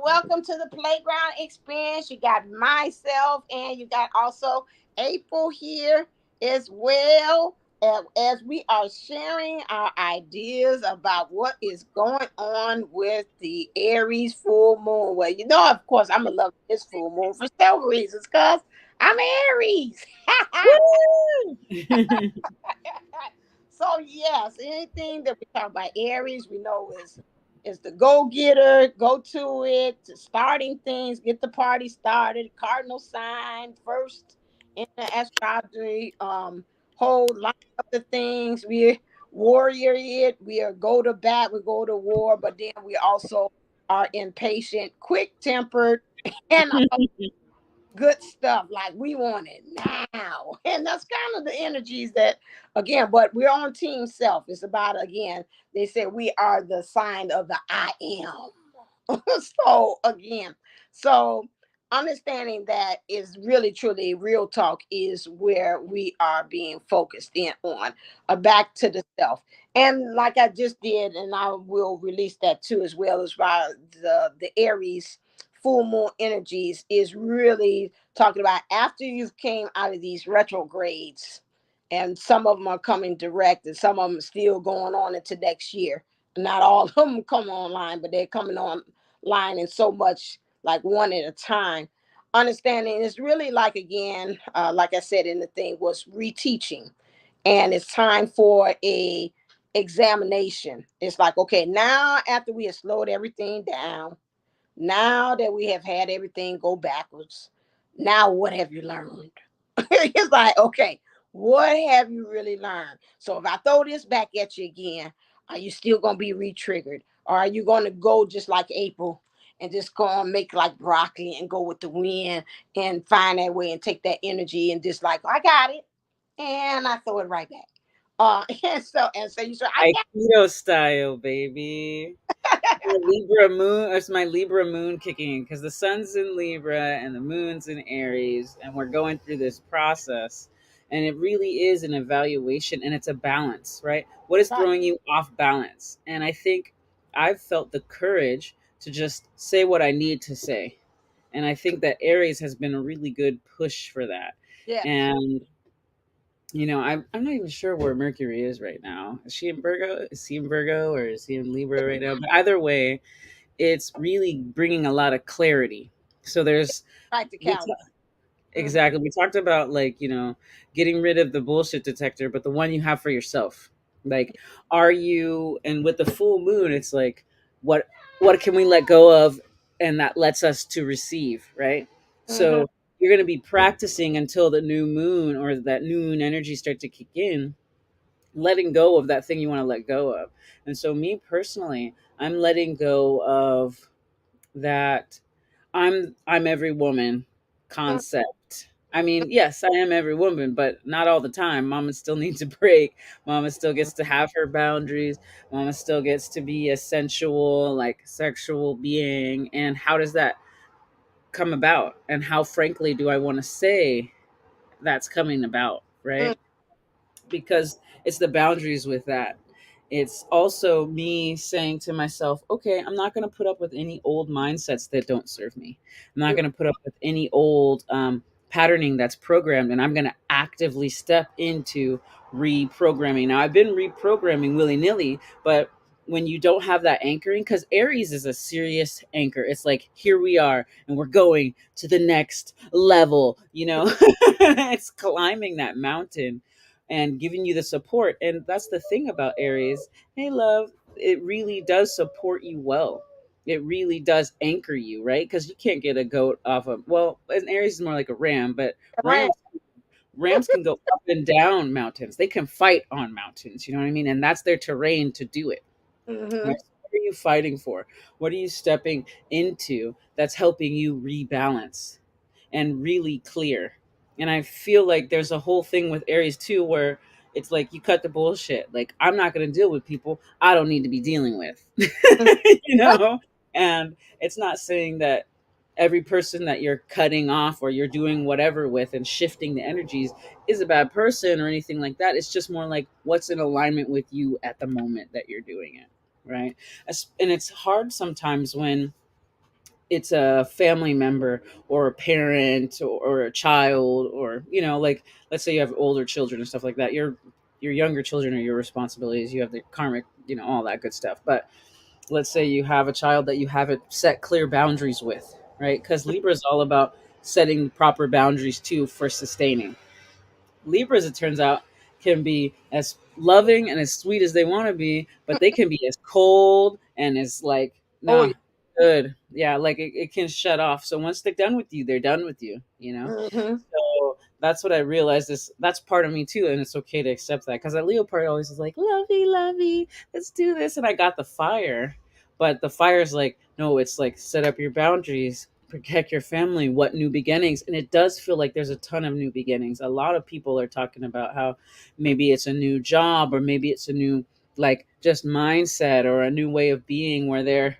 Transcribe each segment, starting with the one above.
welcome to the playground experience. You got myself and you got also April here as well. As we are sharing our ideas about what is going on with the Aries full moon. Well, of course, I'm going to love this full moon for several reasons because I'm Aries. Woo! So yes, anything that we talk about Aries, we know is the go getter, go to it, to starting things, get the party started. Cardinal sign first in the astrology, whole line of the things. We warrior it. We are go to bat. We go to war, but then we also are impatient, quick tempered, and good stuff like we want it now. And that's kind of the energies that, again, but we're on team self. It's about, again, they say we are the sign of the I am. So again, so understanding that is really truly real talk is where we are being focused in on, back to the self. And like I just did, and I will release that too, as well as by the Aries full moon energies, is really talking about after you've came out of these retrogrades, and some of them are coming direct and some of them still going on into next year. Not all of them come online, but they're coming online in so much, like one at a time. Understanding is really like, again, like I said in the thing, was reteaching, and it's time for a examination. It's like, okay, now after we have slowed everything down, now that we have had everything go backwards, now what have you learned? It's like, okay, what have you really learned? So if I throw this back at you again, are you still gonna be re-triggered? Or are you gonna go just like April and just go and make like broccoli and go with the wind and find that way and take that energy and just like, I got it, and I throw it right back. And so you say, I got Aikido style, baby. My Libra moon, it's my Libra moon kicking in because the sun's in Libra and the moon's in Aries, and we're going through this process. And it really is an evaluation and it's a balance, right? What is right. throwing you off balance? And I think I've felt the courage to just say what I need to say. And I think that Aries has been a really good push for that. Yeah. And I'm not even sure where Mercury is right now. Is she in Virgo? Is he in Virgo or is he in Libra right now? But either way, it's really bringing a lot of clarity. So we Practicality. ta- Mhm. exactly, we talked about, like, getting rid of the bullshit detector, but the one you have for yourself. Like, are you? And with the full moon, it's like, what can we let go of, and that lets us to receive, right? Mhm. So you're going to be practicing until the new moon or that new moon energy start to kick in, letting go of that thing you want to let go of. And so me personally, I'm letting go of that I'm every woman Mhm. concept. I mean, yes, I am every woman, but not all the time. Mama still needs a break. Mama still gets to have her boundaries. Mama still gets to be a sensual, like sexual being. And how does that come about? And how frankly do I want to say that's coming about, Mhm. right? Because it's the boundaries with that. It's also me saying to myself, okay, I'm not going to put up with any old mindsets that don't serve me. I'm not going to put up with any old patterning that's programmed, and I'm going to actively step into reprogramming. Now, I've been reprogramming willy nilly, but when you don't have that anchoring, because Aries is a serious anchor, it's like, here we are, and we're going to the next level, it's climbing that mountain and giving you the support. And that's the thing about Aries. Hey, love, it really does support you well. It really does anchor you, right? Because you can't get a goat off of, well, an Aries is more like a ram, but Right. rams can go up and down mountains. They can fight on mountains, you know what I mean? And that's their terrain to do it. Right? Mhm. So what are you fighting for? What are you stepping into that's helping you rebalance and really clear? And I feel like there's a whole thing with Aries too where it's like you cut the bullshit. Like, I'm not going to deal with people I don't need to be dealing with. you know? And it's not saying that every person that you're cutting off or you're doing whatever with and shifting the energies is a bad person or anything like that. It's just more like what's in alignment with you at the moment that you're doing it, right? And it's hard sometimes when it's a family member or a parent or a child, or like, let's say you have older children and stuff like that. Your younger children are your responsibilities. You have the karmic, all that good stuff. But let's say you have a child that you haven't set clear boundaries with, right? Because Libra is all about setting proper boundaries too for sustaining. Libras, it turns out, can be as loving and as sweet as they want to be, but they can be as cold and as like, Oh nah, yeah. good. Yeah, like it can shut off. So once they're done with you, they're done with you. Mm-hmm. So that's what I realized, is that's part of me too, and it's okay to accept that, because that Leo part always is like, lovey, lovey, let's do this, and I got the fire, but the fire is like, no, it's like, set up your boundaries, protect your family, what new beginnings, and it does feel like there's a ton of new beginnings. A lot of people are talking about how maybe it's a new job, or maybe it's a new, like, just mindset, or a new way of being, where they're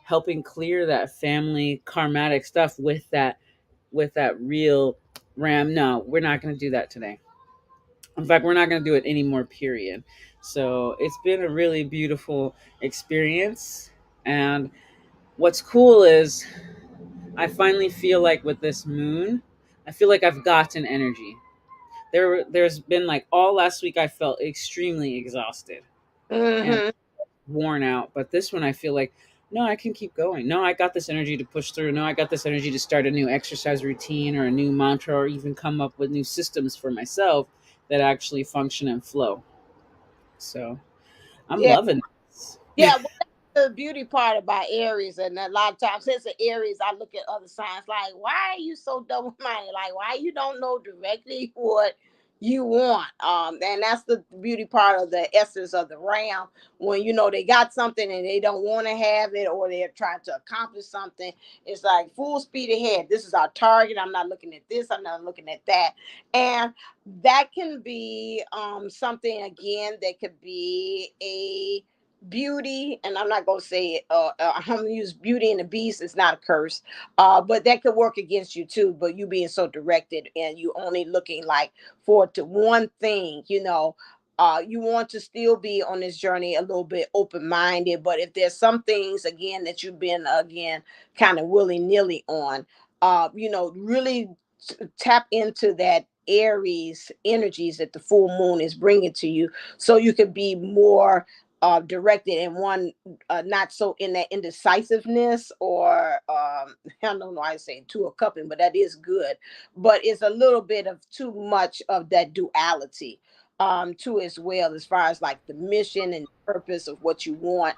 helping clear that family karmatic stuff with that real ram. No, we're not going to do that today. In fact, we're not going to do it anymore, period. So it's been a really beautiful experience. And what's cool is I finally feel like with this moon, I feel like I've gotten energy. There's been, like, all last week I felt extremely exhausted and Mm-hmm. worn out. But this one, I feel like, no, I can keep going. No, I got this energy to push through. No, I got this energy to start a new exercise routine or a new mantra, or even come up with new systems for myself that actually function and flow. So I'm Yeah. loving this. Yeah, well, that's the beauty part about Aries, and a lot of times, since the Aries, I look at other signs like, why are you so double-minded? Like, why you don't know directly what you want? And that's the beauty part of the essence of the ram. When they got something and they don't want to have it, or they're trying to accomplish something, it's like full speed ahead. This is our target. I'm not looking at this. I'm not looking at that, and that can be something again. That could be a beauty, and I'm not going to say it, I'm going to use beauty and the beast. It's not a curse, but that could work against you too. But you being so directed, and you only looking like forward to one thing, you want to still be on this journey a little bit open-minded. But if there's some things again that you've been again kind of willy-nilly on, really tap into that Aries energies that the full moon is bringing to you, so you can be more directed in one, not so in that indecisiveness, or I don't know, I say to a coupling, but that is good. But it's a little bit of too much of that duality too, as well, as far as like the mission and purpose of what you want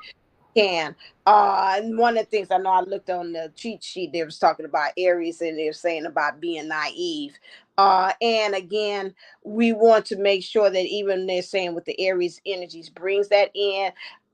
can. And one of the things I know, I looked on the cheat sheet, they was talking about Aries, and they're saying about being naive. And again, we want to make sure that even they're saying with the Aries energies brings that in.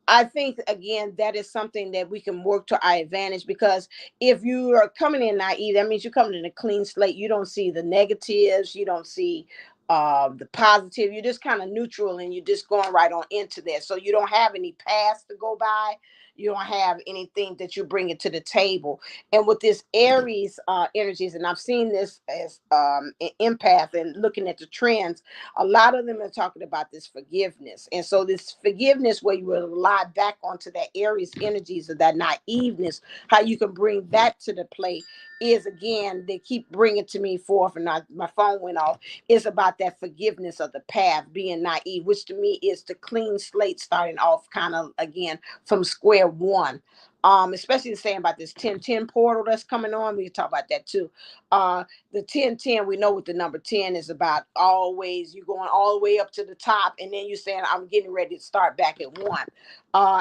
I think again that is something that we can work to our advantage, because if you are coming in naive, that means you're coming in a clean slate. You don't see the negatives, you don't see the positive. You're just kind of neutral, and you're just going right on into there. So you don't have any past to go by. You don't have anything that you bring it to the table. And with this Aries energies, and I've seen this as an empath and looking at the trends, a lot of them are talking about this forgiveness. And so this forgiveness, where you will rely back onto that Aries energies of that naiveness, how you can bring that to the plate is, again, they keep bringing to me forth, and my phone went off. It's about that forgiveness of the path, being naive, which to me is the clean slate, starting off kind of again from square one. Especially saying about this 1010 portal that's coming on. We can talk about that too. The 1010, we know what the number 10 is about. Always you going all the way up to the top, and then you're saying, I'm getting ready to start back at one.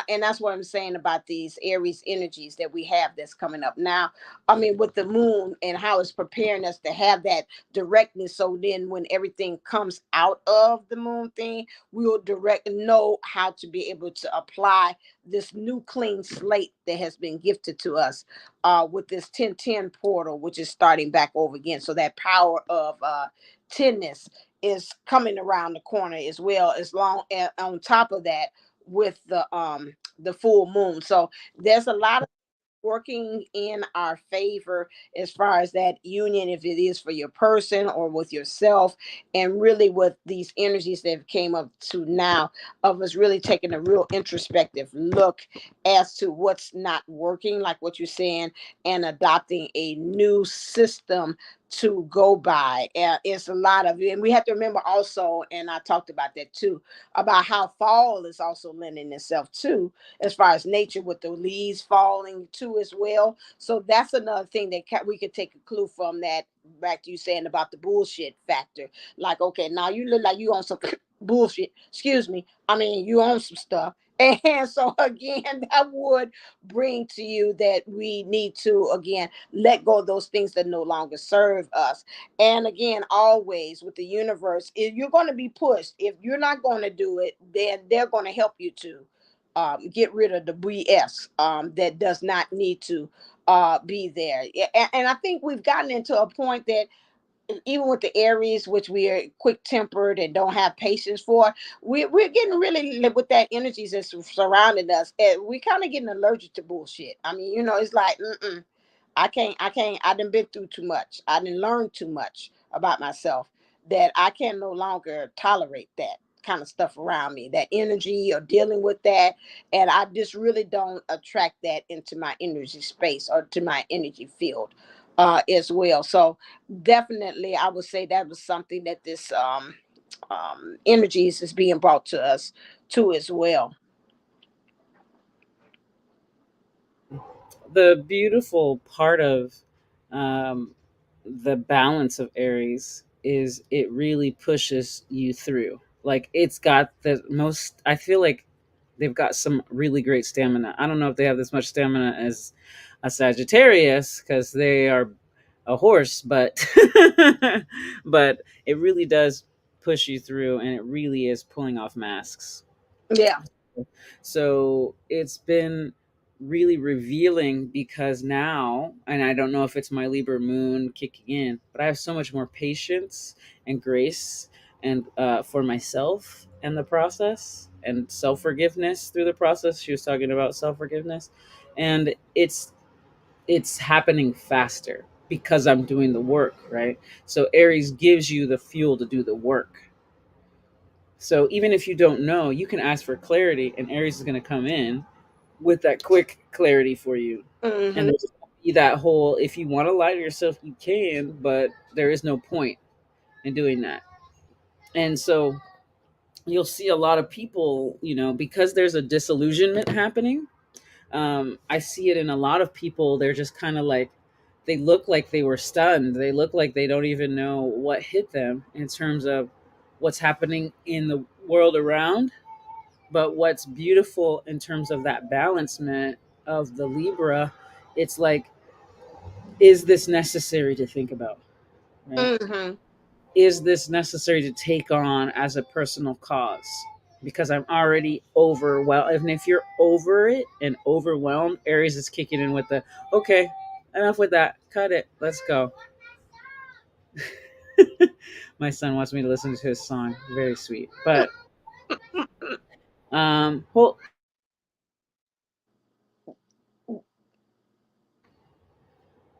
And that's what I'm saying about these Aries energies that we have that's coming up now. I mean, with the moon and how it's preparing us to have that directness. So then when everything comes out of the moon thing, we will direct know how to be able to apply this new clean slate that has been gifted to us with this 1010 portal, which is starting back over again. So that power of 10ness is coming around the corner as well, as long as on top of that with the full moon. So there's a lot of working in our favor as far as that union, if it is for your person or with yourself, and really with these energies that came up to now, of us really taking a real introspective look as to what's not working, like what you're saying, and adopting a new system to go by. It's a lot of it, and we have to remember also, and I talked about that too, about how fall is also lending itself to, as far as nature with the leaves falling too as well. So that's another thing that we could take a clue from that. Back to you saying about the bullshit factor. Like, okay, now you look like you on some bullshit. Excuse me. I mean, you own some stuff. And so again, that would bring to you that we need to again let go of those things that no longer serve us. And again, always with the universe, if you're going to be pushed, if you're not going to do it, then they're going to help you to get rid of the BS that does not need to be there. Yeah, and I think we've gotten into a point that even with the Aries, which we are quick tempered and don't have patience for, we're getting really with that energies that's surrounding us. And we kind of getting allergic to bullshit. I mean, it's like, mm-mm, I can't, I done been through too much. I done learned too much about myself that I can no longer tolerate that kind of stuff around me, that energy or dealing with that. And I just really don't attract that into my energy space or to my energy field as well. So definitely I would say that was something that this energies is being brought to us too as well. The beautiful part of um, the balance of Aries is it really pushes you through. Like it's got the most. I feel like they've got some really great stamina. I don't know if they have this much stamina as a Sagittarius because they are a horse, but but it really does push you through, and it really is pulling off masks. Yeah. So it's been really revealing because now, and I don't know if it's my Libra moon kicking in, but I have so much more patience and grace and for myself and the process and self forgiveness through the process. She was talking about self forgiveness, and it's happening faster because I'm doing the work, right? So Aries gives you the fuel to do the work. So even if you don't know, you can ask for clarity, and Aries is going to come in with that quick clarity for you. And Hmm. there's gonna be that whole, if you want to lie to yourself, you can, but there is no point in doing that. And so you'll see a lot of people, because there's a disillusionment happening. I see it in a lot of people. They're just kind of like, they look like they were stunned. They look like they don't even know what hit them in terms of what's happening in the world around. But what's beautiful in terms of that balancement of the Libra, it's like, is this necessary to think about? Right? Hmm. Is this necessary to take on as a personal cause? Because I'm already overwhelmed. And if you're over it and overwhelmed, Aries is kicking in with the, okay, enough with that. Cut it. Let's go. My son wants me to listen to his song. Very sweet. But well,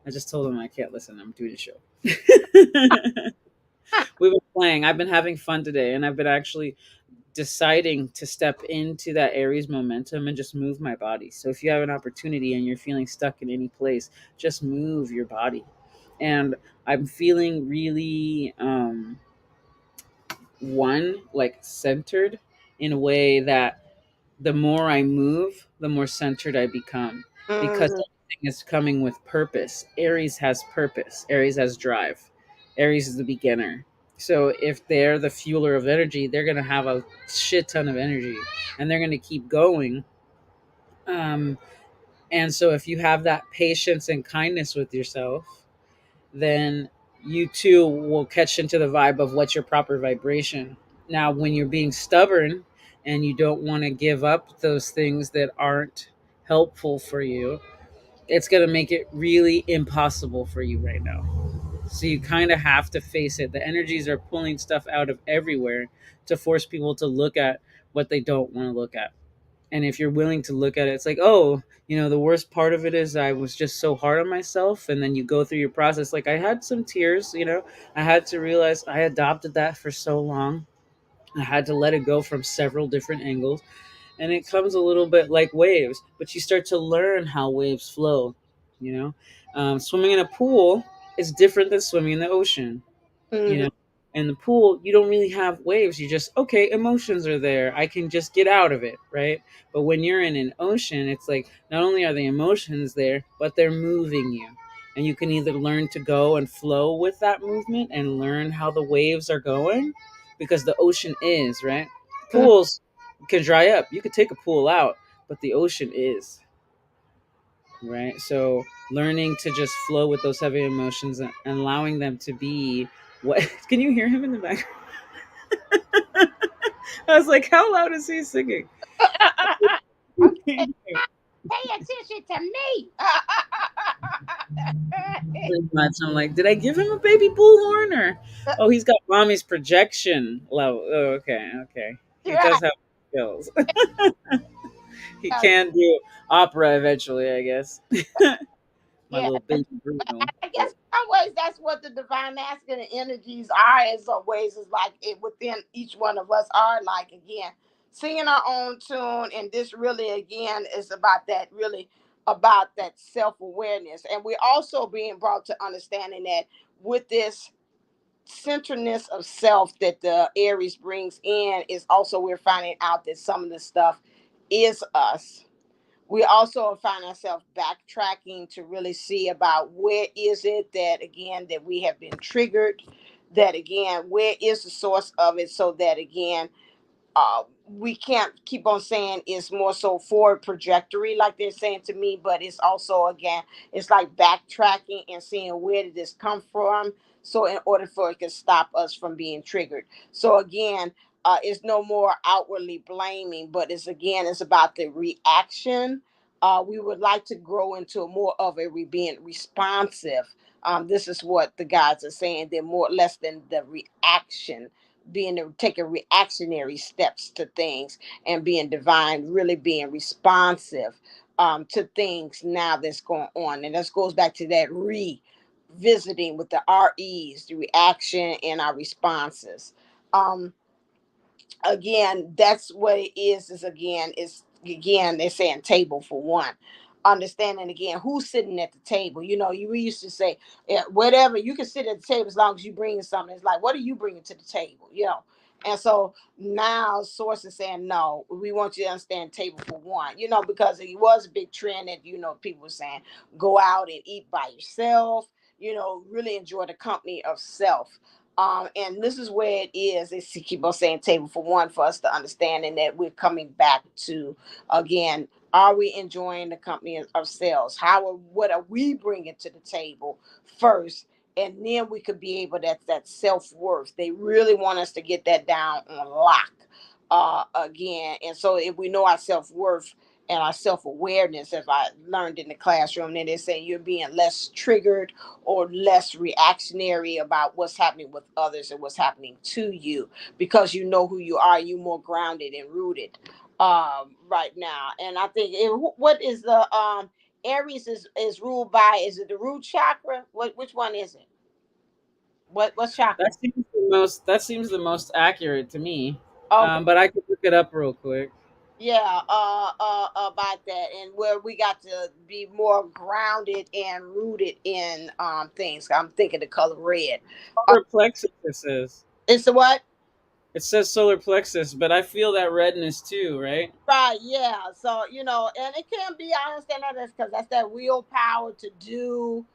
I just told him I can't listen. I'm doing a show. We've been playing. I've been having fun today, and I've been actually deciding to step into that Aries momentum and just move my body. So if you have an opportunity and you're feeling stuck in any place, just move your body. And I'm feeling really like centered in a way that the more I move, the more centered I become because Hmm. everything is coming with purpose. Aries has purpose, Aries has drive, Aries is the beginner. So if they're the fueler of energy, they're going to have a shit ton of energy and they're going to keep going. Um, and so if you have that patience and kindness with yourself, then you too will catch into the vibe of what's your proper vibration. Now, when you're being stubborn and you don't want to give up those things that aren't helpful for you, it's going to make it really impossible for you right now. So you kind of have to face it. The energies are pulling stuff out of everywhere to force people to look at what they don't want to look at. And if you're willing to look at it, it's like, oh, the worst part of it is I was just so hard on myself. And then you go through your process. Like I had some tears, I had to realize I adopted that for so long. I had to let it go from several different angles. And it comes a little bit like waves, but you start to learn how waves flow. You know, Swimming in a pool is different than swimming in the ocean. you Hmm. know in the pool you don't really have waves. You just, okay, emotions are there, I can just get out of it, right? But when you're in an ocean, it's like not only are the emotions there, but they're moving you, and you can either learn to go and flow with that movement and learn how the waves are going, because the ocean is, right? Pools can dry up, you could take a pool out, but the ocean is, right? So learning to just flow with those heavy emotions and allowing them to be what can you hear him in the background? I was like, how loud is he singing? Okay, pay attention to me. Pretty much. I'm like, did I give him a baby bullhorn, or oh, he's got mommy's projection level? Oh, okay, okay. He Right. does have skills. He Yeah, can do opera eventually, I guess. My yeah. little baby Bruno. I guess in some ways that's what the divine masculine energies are. In some ways, is like it within each one of us are like again singing our own tune, and this really again is about that really about that self awareness, and we're also being brought to understanding that with this centeredness of self that the Aries brings in is also we're finding out that some of the stuff is us. We also find ourselves backtracking to really see about where is it that again that we have been triggered, that again where is the source of it, so that again we can't keep on saying it's more so forward trajectory like they're saying to me, but it's also again it's like backtracking and seeing where did this come from, so in order for it to stop us from being triggered. So again, it's no more outwardly blaming, but it's again it's about the reaction. We would like to grow into more of a being responsive. This is what the guys are saying, they're more less than the reaction, being taking reactionary steps to things and being divine, really being responsive to things now that's going on. And this goes back to that revisiting with the REs, the reaction and our responses. Um, Again, that's what it is again is again they're saying table for one, understanding again who's sitting at the table. We used to say, yeah, whatever, you can sit at the table as long as you bring something. It's like, what are you bringing to the table? And so now source is saying no, we want you to understand table for one, because it was a big trend that people were saying go out and eat by yourself, really enjoy the company of self. And this is where it is. It's to keep on saying table for one for us to understand, and that we're coming back to again. Are we enjoying the company of ourselves? What are we bringing to the table first, and then we could be able that self worth. They really want us to get that down on lock, again. And so if we know our self worth and our self awareness, as I learned in the classroom, then they say you're being less triggered or less reactionary about what's happening with others and what's happening to you, because you know who you are. You more grounded and rooted right now. And I think what is the Aries is ruled by, is it the root chakra? Which one is it? What chakra? That seems the most accurate to me. Okay. But I could look it up real quick. Yeah, about that, and where we got to be more grounded and rooted in things. I'm thinking the color red. Uh, Solar plexus, it says. it's the what? It says solar plexus, but I feel that redness too, right? Right, yeah. So, and it can be, I understand that that's because that's that willpower to do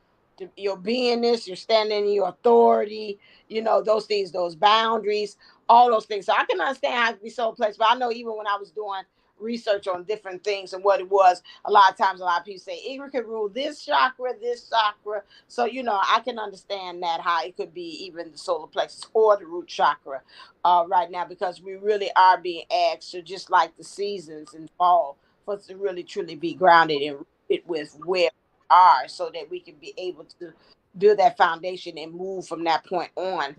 your beingness, you're standing in your authority, those things, those boundaries, all those things. So I can understand how it can be so placed. But I know even when I was doing research on different things and what it was, a lot of times a lot of people say Igor could rule this chakra, this chakra. So, I can understand that how it could be even the solar plexus or the root chakra right now, because we really are being asked to, just like the seasons in fall, for us to really truly be grounded and rooted with where we are, so that we can be able to build that foundation and move from that point on,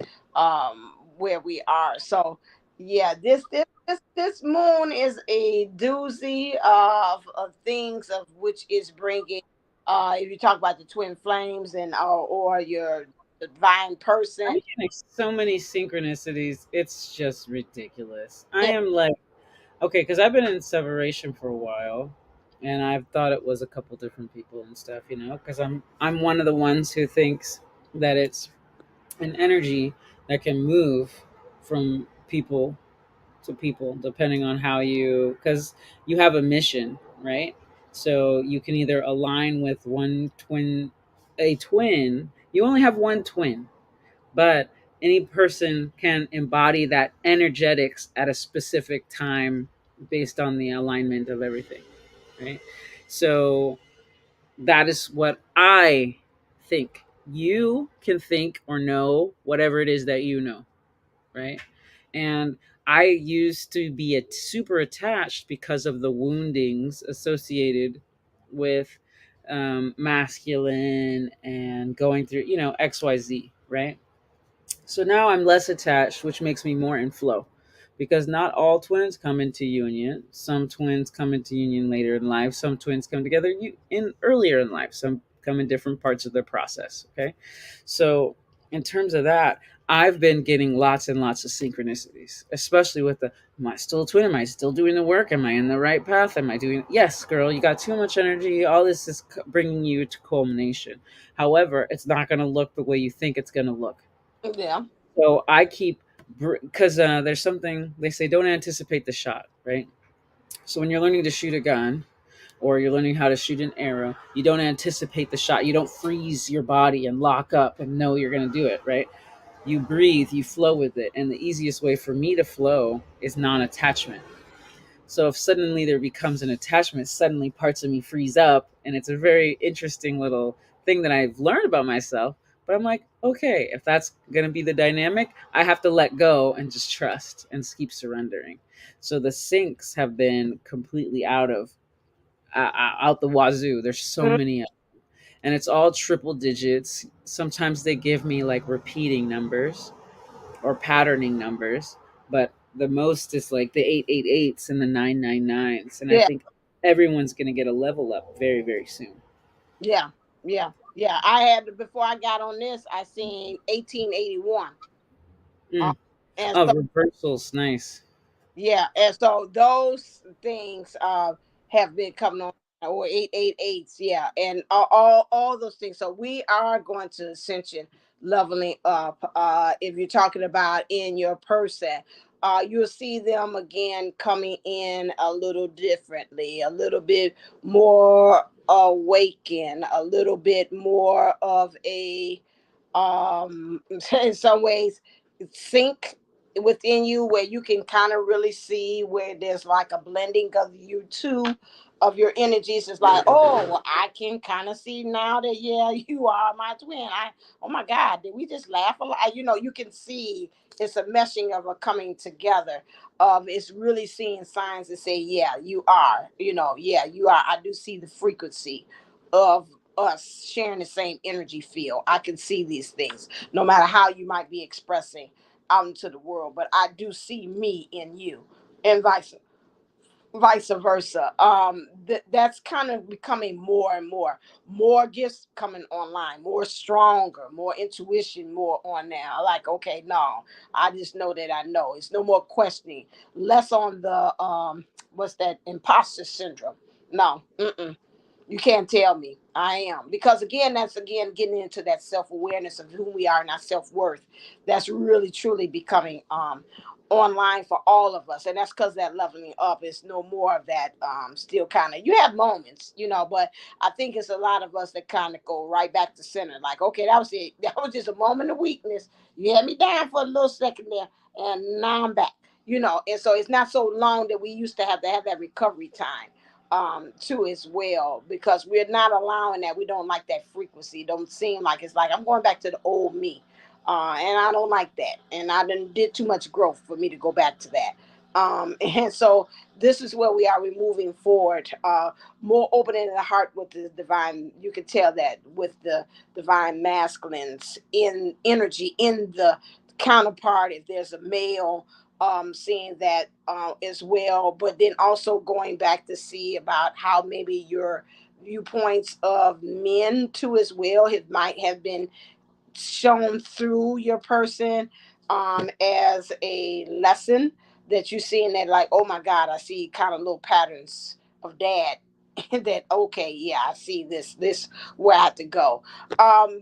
where we are. So yeah, this this moon is a doozy of things of which is bringing. If you talk about the twin flames and or your divine I'm person, getting so many synchronicities. It's just ridiculous. I it, am like, okay, because I've been in separation for a while, and I've thought it was a couple different people and stuff, because I'm one of the ones who thinks that it's an energy that can move from people to people depending on how you, because you have a mission, right? So you can either align with one twin, a twin. You only have one twin, but any person can embody that energetics at a specific time based on the alignment of everything, right? So that is what I think. You can think or know whatever it is that you know, right? And I used to be super attached because of the woundings associated with masculine and going through, XYZ, right? So now I'm less attached, which makes me more in flow because not all twins come into union. Some twins come into union later in life. Some twins come together in earlier in life. Some come in different parts of the process. Okay. So, in terms of that, I've been getting lots and lots of synchronicities, especially with the, am I still a twin? Am I still doing the work? Am I in the right path? Am I doing, yes, girl, you got too much energy. All this is bringing you to culmination. However, it's not going to look the way you think it's going to look. yeah. So I keep, because there's something they say, don't anticipate the shot, right? So when you're learning to shoot a gun or you're learning how to shoot an arrow, you don't anticipate the shot. You don't freeze your body and lock up and know you're going to do it, right? You breathe, you flow with it. And the easiest way for me to flow is non attachment. So if suddenly there becomes an attachment, suddenly parts of me freeze up. And it's a very interesting little thing that I've learned about myself. But I'm like, okay, if that's going to be the dynamic, I have to let go and just trust and keep surrendering. So the syncs have been completely out the wazoo. There's so Mm, many, and it's all triple digits. Sometimes they give me like repeating numbers or patterning numbers, but the most is like the 888s and the 999s. And I yeah, think everyone's going to get a level up very, very soon. yeah, yeah. I had before I got on this, I seen 1881. Uh, Mm. and Oh, so reversals. Nice. yeah, and so those things have been coming on, or 888s, yeah, and all those things. So we are going to ascension leveling up. If you're talking about in your person, you'll see them again coming in a little differently, a little bit more awakened, a little bit more of a in some ways sync within you, where you can kind of really see where there's like a blending of you two of your energies. It's like, oh, well, I can kind of see now that, yeah, you are my twin. I Oh my god, did we just laugh a lot? You can see it's a meshing of a coming together of it's really seeing signs that say, yeah, you are, yeah, you are. I do see the frequency of us sharing the same energy field. I can see these things no matter how you might be expressing out into the world, but I do see me in you, and vice versa. That's kind of becoming more and more gifts coming online, more stronger, more intuition, more on now. Like, okay, no, I just know that I know. It's no more questioning, less on the what's that, imposter syndrome. No, you can't tell me I am, because again, that's again getting into that self-awareness of who we are and our self-worth. That's really truly becoming online for all of us, and that's because that leveling up is no more of that. Still kind of, you have moments, but I think it's a lot of us that kind of go right back to center, like, okay, that was it. That was just a moment of weakness. You had me down for a little second there, and now I'm back. And so it's not so long that we used to have that recovery time too, as well, because we're not allowing that. We don't like that frequency. It don't seem like, it's like I'm going back to the old me, and I don't like that, and I did too much growth for me to go back to that. And so this is where we are. We're moving forward, more opening the heart with the divine. You can tell that with the divine masculines in energy, in the counterpart. If there's a male seeing that as well, but then also going back to see about how maybe your viewpoints of men too as well, it might have been shown through your person as a lesson that you see in that, like, oh my God, I see kind of little patterns of dad. That okay, yeah, I see this where I have to go.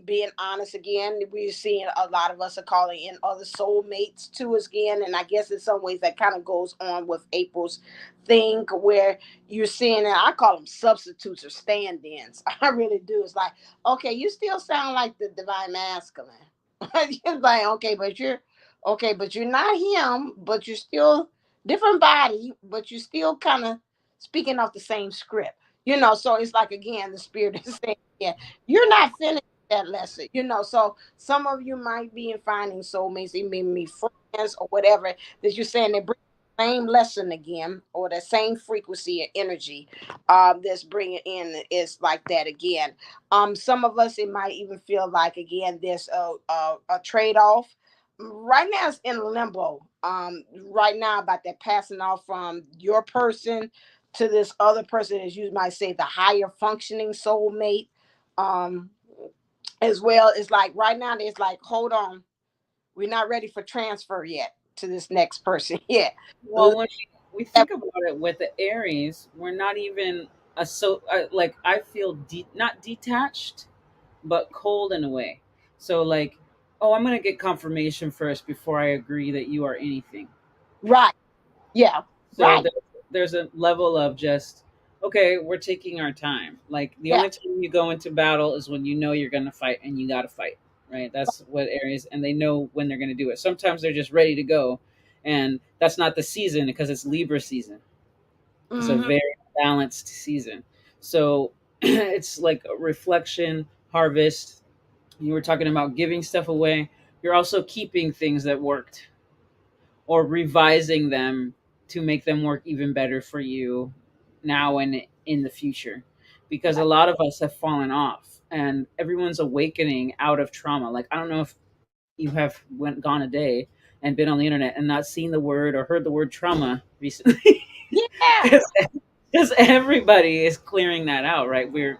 Being honest again, we're seeing a lot of us are calling in other soulmates too again, and I guess in some ways that kind of goes on with April's thing where you're seeing, and I call them substitutes or stand-ins. I really do. It's like, okay, you still sound like the divine masculine. You're like, okay, but you're not him, but you're still different body, but you're still kind of speaking off the same script. So it's like again, the spirit is saying, yeah, you're not finished that lesson. So some of you might be in finding soulmates, it may be friends or whatever that you're saying they bring the same lesson again or the same frequency or energy that's bringing in is like that again. Some of us, it might even feel like again there's a trade off. Right now, it's in limbo. Right now, about that passing off from your person to this other person, as you might say, the higher functioning soulmate. Um, as well, it's like right now, it's like, hold on, we're not ready for transfer yet to this next person yet. Well, when we think about it with the Aries, we're not even like I feel not detached, but cold in a way. So like, oh, I'm gonna get confirmation first before I agree that you are anything. Right. Yeah. So Right. there's a level of just, okay, we're taking our time. Like the Yeah. only time you go into battle is when you know you're gonna fight and you gotta fight, right? That's what Aries, and they know when they're gonna do it. Sometimes they're just ready to go, and that's not the season because it's Libra season. It's a Hmm. very balanced season. So it's like a reflection, harvest. You were talking about giving stuff away. You're also keeping things that worked or revising them to make them work even better for you now and in the future. Because a lot of us have fallen off and everyone's awakening out of trauma. Like I don't know if you have went gone a day and been on the internet and not seen the word or heard the word trauma recently. Yeah. Because everybody is clearing that out, right? We're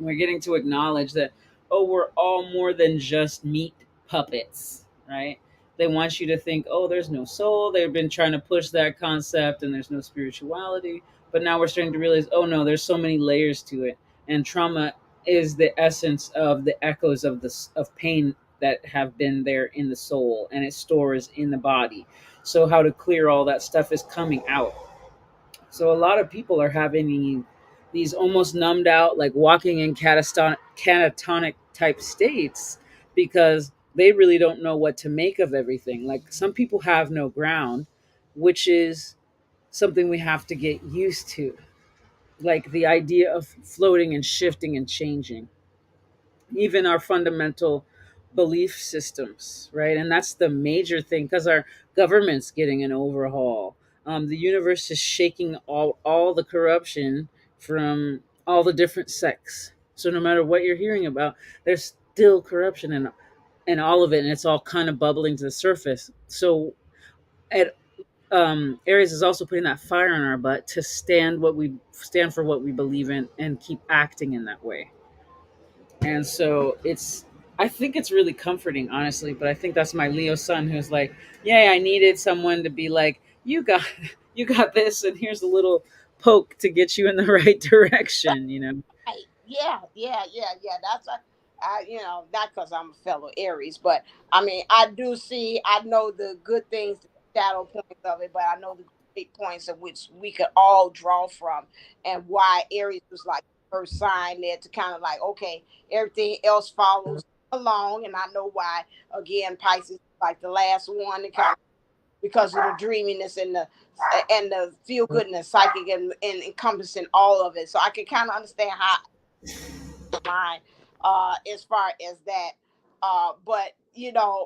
getting to acknowledge that, oh, we're all more than just meat puppets, right? They want you to think, oh, there's no soul. They've been trying to push that concept and there's no spirituality. But now we're starting to realize, oh no, there's so many layers to it. And trauma is the essence of the echoes of this of pain that have been there in the soul and it stores in the body. So how to clear all that stuff is coming out. So a lot of people are having these almost numbed out, like walking in catatonic type states because they really don't know what to make of everything. Like some people have no ground, which is something we have to get used to. Like the idea of floating and shifting and changing even our fundamental belief systems, right? And that's the major thing because our government's getting an overhaul. The universe is shaking all the corruption from all the different sects. So no matter what you're hearing about, there's still corruption in all of it, and it's all kind of bubbling to the surface. So at Aries is also putting that fire in our butt to stand for what we believe in and keep acting in that way. And so I think it's really comforting, honestly, but I think that's my Leo son who's like, yeah, I needed someone to be like, you got you got this and here's a little poke to get you in the right direction, you know. Right. Yeah, yeah, yeah, yeah. That's a, not because I'm a fellow Aries, but I mean, I do see, I know the good things, the shadow points of it, but I know the great points of which we could all draw from, and why Aries was like the first sign there to kind of like, okay, everything else follows along, and I know why. Again, Pisces is like the last one to kind of because of the dreaminess and the feel good and the psychic and encompassing all of it. So I can kind of understand how mine as far as that. But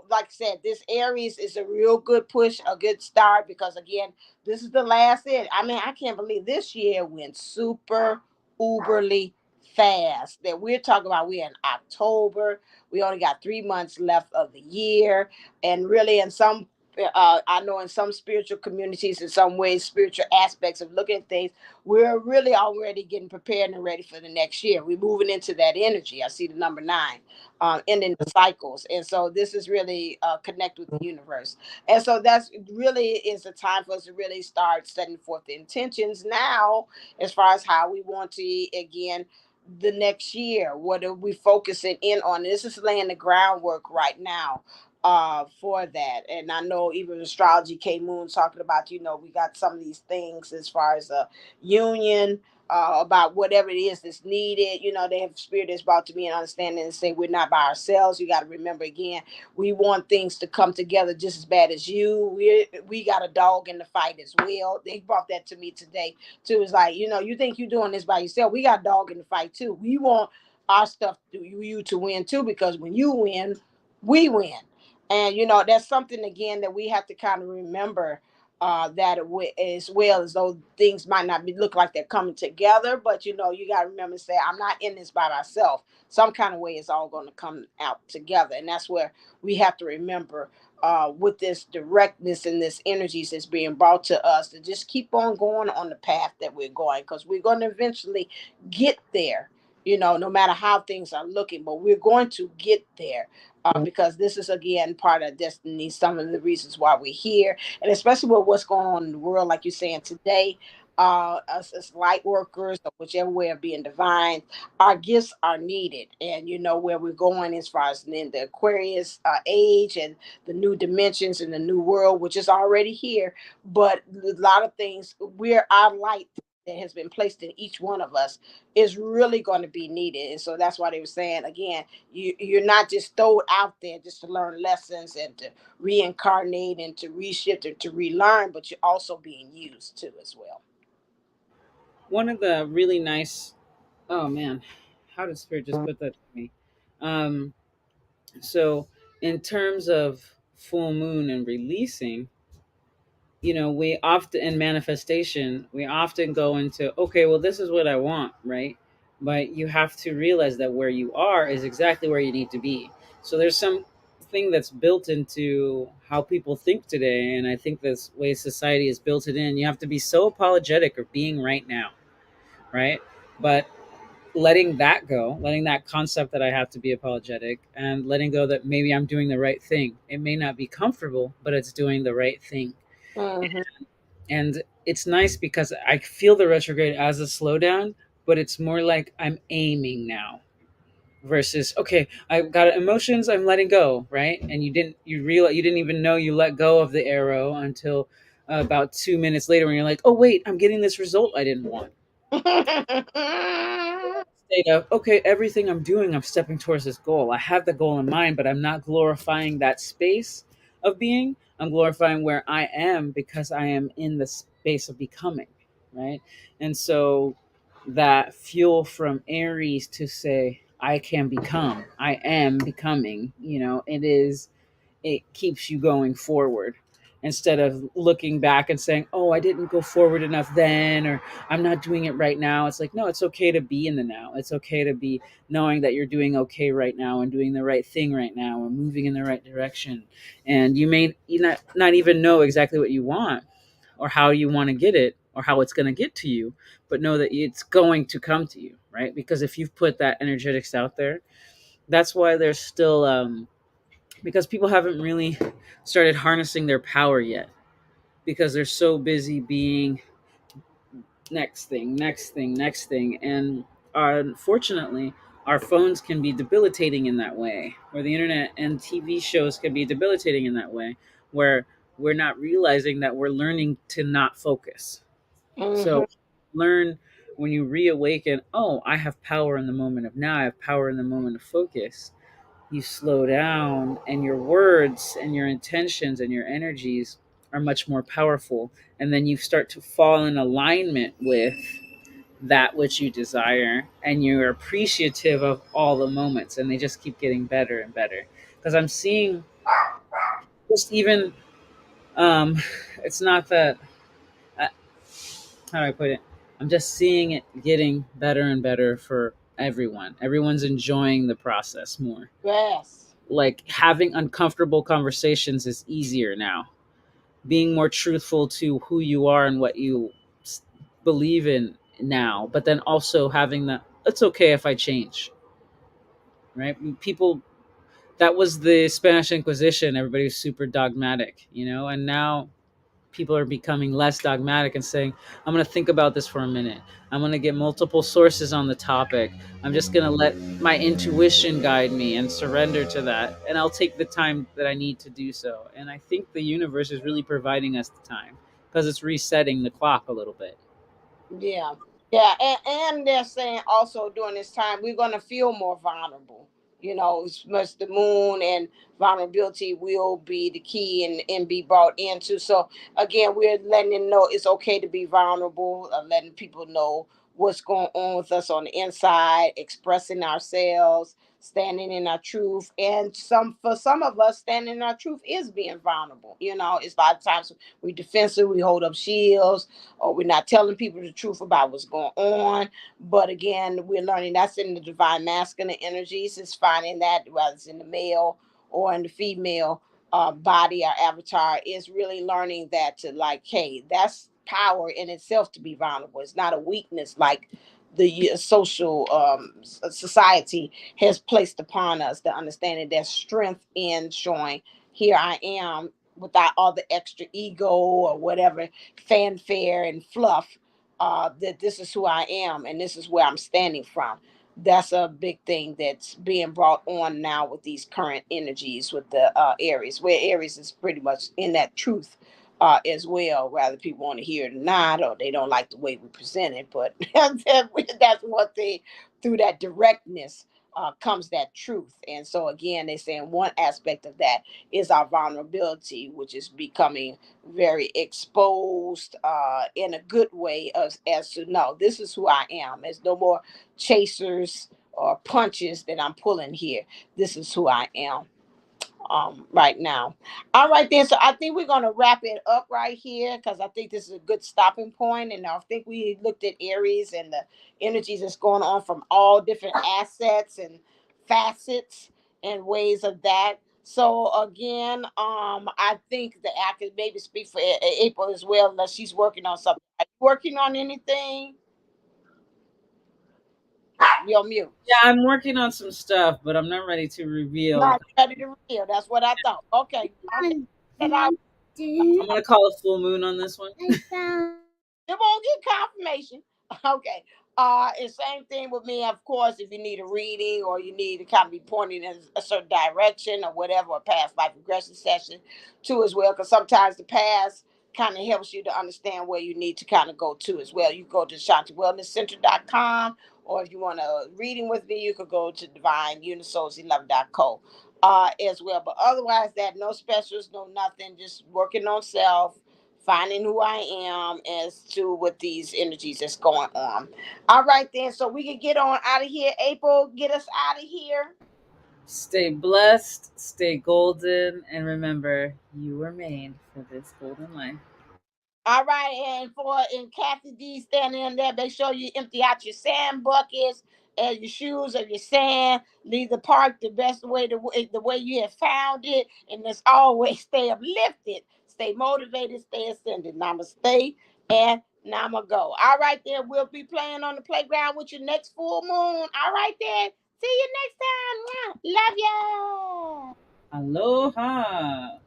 like I said, this Aries is a real good push, a good start because again, this is the last it. I mean, I can't believe this year went super uberly fast. That we're talking about we're in October. We only got 3 months left of the year. And really in some I know in some spiritual communities, in some ways, spiritual aspects of looking at things, we're really already getting prepared and ready for the next year. We're moving into that energy. I see the number nine, ending the cycles, and so this is really connect with the universe. And so that's really is the time for us to really start setting forth the intentions now, as far as how we want to again the next year. What are we focusing in on? This is laying the groundwork right now for that. And I know even astrology K Moon talking about, we got some of these things as far as a union, about whatever it is that's needed. They have spirit that's brought to me and understanding and say we're not by ourselves. You got to remember again, we want things to come together just as bad as you. We got a dog in the fight as well. They brought that to me today too. It's like, you think you're doing this by yourself. We got a dog in the fight too. We want our stuff to you to win too, because when you win, we win. And that's something again that we have to kind of remember, that as well, as though things might not look like they're coming together, but you got to remember and say, I'm not in this by myself. Some kind of way it's all going to come out together, and that's where we have to remember, with this directness and this energies that's being brought to us, to just keep on going on the path that we're going, because we're going to eventually get there. No matter how things are looking, but we're going to get there, because this is again part of destiny. Some of the reasons why we're here, and especially with what's going on in the world, like you're saying today, us as light workers, or whichever way of being divine, our gifts are needed. And where we're going as far as in the Aquarius age, and the new dimensions and the new world, which is already here. But a lot of things, we're our light that has been placed in each one of us is really going to be needed. And so that's why they were saying again, you're not just thrown out there just to learn lessons and to reincarnate and to reshift and to relearn, but you're also being used too as well. One of the really nice, oh man, how did Spirit just put that to me? Um, so, in terms of full moon and releasing, we often, in manifestation, we often go into, okay, well, this is what I want, right? But you have to realize that where you are is exactly where you need to be. So there's some thing that's built into how people think today, and I think this way society has built it in. You have to be so apologetic of being right now, right? But letting that go, letting that concept that I have to be apologetic, and letting go that maybe I'm doing the right thing. It may not be comfortable, but it's doing the right thing. Hmm. And it's nice because I feel the retrograde as a slowdown, but it's more like I'm aiming now versus, okay, I've got emotions, I'm letting go, right? And you didn't even know you let go of the arrow until about 2 minutes later, when you're like, oh wait, I'm getting this result I didn't want. State of, okay, everything I'm doing, I'm stepping towards this goal. I have the goal in mind, but I'm not glorifying that space of being. I'm glorifying where I am because I am in the space of becoming, right? And so that fuel from Aries to say, I can become, I am becoming, it keeps you going forward instead of looking back and saying, oh, I didn't go forward enough then, or I'm not doing it right now. It's like, no, it's okay to be in the now. It's okay to be knowing that you're doing okay right now and doing the right thing right now and moving in the right direction. And you not even know exactly what you want or how you want to get it or how it's going to get to you, but know that it's going to come to you, right? Because if you've put that energetics out there, that's why there's still because people haven't really started harnessing their power yet, because they're so busy being next thing, next thing, next thing. And unfortunately, our phones can be debilitating in that way, or the internet and TV shows can be debilitating in that way, where we're not realizing that we're learning to not focus. Hmm. So learn, when you reawaken, oh, I have power in the moment of now, I have power in the moment of focus. You slow down, and your words and your intentions and your energies are much more powerful. And then you start to fall in alignment with that which you desire, and you're appreciative of all the moments, and they just keep getting better and better. Because I'm seeing, just even, um, it's not that, uh, how do I put it? I'm just seeing it getting better and better for everyone. Everyone's enjoying the process more. Yes. Like having uncomfortable conversations is easier now. being more truthful to who you are and what you believe in now, but then also having that it's okay if I change, right? People, that was the Spanish Inquisition. Everybody was super dogmatic, and now people are becoming less dogmatic and saying, I'm going to think about this for a minute. I'm going to get multiple sources on the topic. I'm just going to let my intuition guide me and surrender to that. And I'll take the time that I need to do so. And I think the universe is really providing us the time because it's resetting the clock a little bit. Yeah, yeah, and they're saying also during this time we're gonna feel more vulnerable. As much the moon and vulnerability will be the key and be brought into. So again, we're letting them know it's okay to be vulnerable, letting people know what's going on with us on the inside, expressing ourselves, standing in our truth. And for some of us, standing in our truth is being vulnerable. It's a lot of times we defensive, we hold up shields, or we're not telling people the truth about what's going on. But again, we're learning that's in the divine masculine energies. It's finding that whether it's in the male or in the female body, our avatar is really learning that to like, hey, that's power in itself to be vulnerable. It's not a weakness like the social society has placed upon us. The understanding there's strength in showing, here I am, without all the extra ego or whatever fanfare and fluff, that this is who I am and this is where I'm standing from. That's a big thing that's being brought on now with these current energies with the Aries, where Aries is pretty much in that truth as well. Whether people want to hear it or not, or they don't like the way we present it, but that's one thing. Through that directness comes that truth. And so again, they're saying one aspect of that is our vulnerability, which is becoming very exposed in a good way, as to no, this is who I am. There's no more chasers or punches that I'm pulling here. This is who I am right now. All right then, so I think we're going to wrap it up right here because I think this is a good stopping point, and I think we looked at Aries and the energies that's going on from all different assets and facets and ways of that. So again, I think that I could maybe speak for April as well, unless she's working on something. Are you working on anything? You're mute. Yeah, I'm working on some stuff, but I'm not ready to reveal. Not ready to reveal. That's what I thought. Okay, okay. That I I'm going to call a full moon on this one. You won't get confirmation. Okay. And same thing with me, of course, if you need a reading or you need to kind of be pointed in a certain direction or whatever, a past life regression session too as well. Because sometimes the past kind of helps you to understand where you need to kind of go to as well. You go to shantiwellnesscenter.com, or if you want a reading with me, you could go to divineunisouls11.co as well. But otherwise, that no specials, no nothing, just working on self, finding who I am as to what these energies that's going on. All right, then. So we can get on out of here. April, get us out of here. Stay blessed, stay golden, and remember, you were made for this golden life. All right, and Kathy D standing in there, make sure you empty out your sand buckets and your shoes of your sand. Leave the park the best way, the way you have found it, and as always, stay uplifted, stay motivated, stay ascended. Namaste and Nama go. All right, then we'll be playing on the playground with you next full moon. All right, then. See you next time. Love ya. Aloha.